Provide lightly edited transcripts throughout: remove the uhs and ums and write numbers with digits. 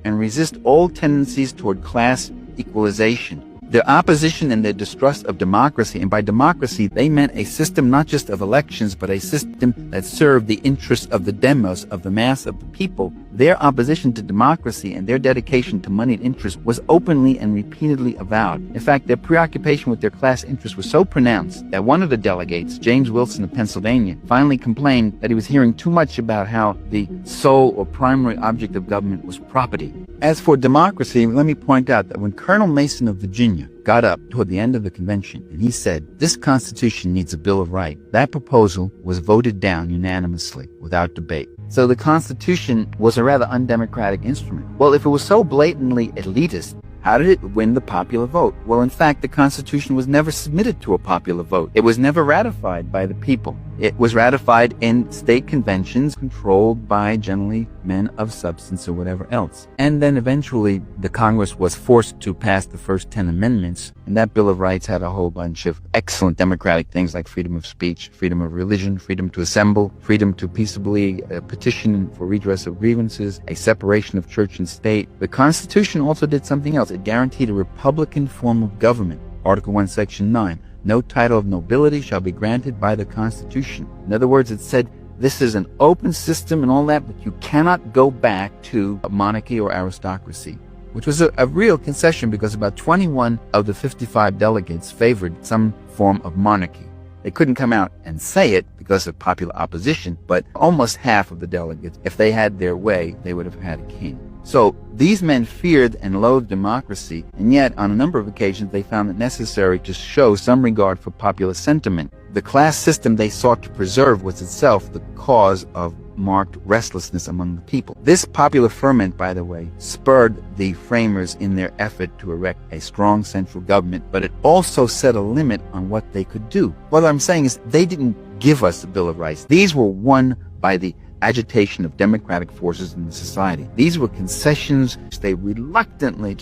and resist all tendencies toward class equalization. Their opposition and their distrust of democracy, and by democracy they meant a system not just of elections, but a system that served the interests of the demos, of the mass of the people. Their opposition to democracy and their dedication to moneyed interest was openly and repeatedly avowed. In fact, their preoccupation with their class interests was so pronounced that one of the delegates, James Wilson of Pennsylvania, finally complained that he was hearing too much about how the sole or primary object of government was property. As for democracy, let me point out that when Colonel Mason of Virginia got up toward the end of the convention and he said, "This Constitution needs a Bill of Rights," that proposal was voted down unanimously without debate. So the Constitution was a rather undemocratic instrument. Well, if it was so blatantly elitist, how did it win the popular vote? Well, in fact, the Constitution was never submitted to a popular vote. It was never ratified by the people. It was ratified in state conventions controlled by generally men of substance or whatever else. And then eventually the Congress was forced to pass the first 10 amendments, and that Bill of Rights had a whole bunch of excellent democratic things like freedom of speech, freedom of religion, freedom to assemble, freedom to peaceably petition for redress of grievances, a separation of church and state. The Constitution also did something else. It guaranteed a republican form of government. Article 1, Section 9. No title of nobility shall be granted by the Constitution. In other words, it said this is an open system and all that, but you cannot go back to a monarchy or aristocracy, which was a real concession because about 21 of the 55 delegates favored some form of monarchy. They couldn't come out and say it because of popular opposition, but almost half of the delegates, if they had their way, they would have had a king. So these men feared and loathed democracy, and yet on a number of occasions they found it necessary to show some regard for popular sentiment. The class system they sought to preserve was itself the cause of marked restlessness among the people. This popular ferment, by the way, spurred the framers in their effort to erect a strong central government, but it also set a limit on what they could do. What I'm saying is they didn't give us the Bill of Rights. These were won by the agitation of democratic forces in the society. These were concessions they reluctantly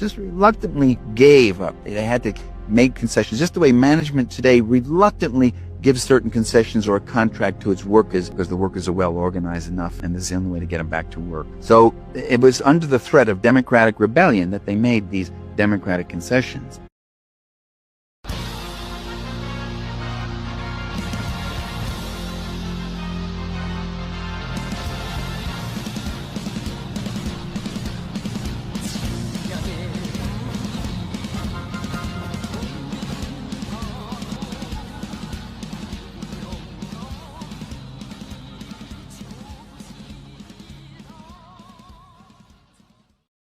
gave up. They had to make concessions, just the way management today reluctantly gives certain concessions or a contract to its workers because the workers are well organized enough and this is the only way to get them back to work. So it was under the threat of democratic rebellion that they made these democratic concessions.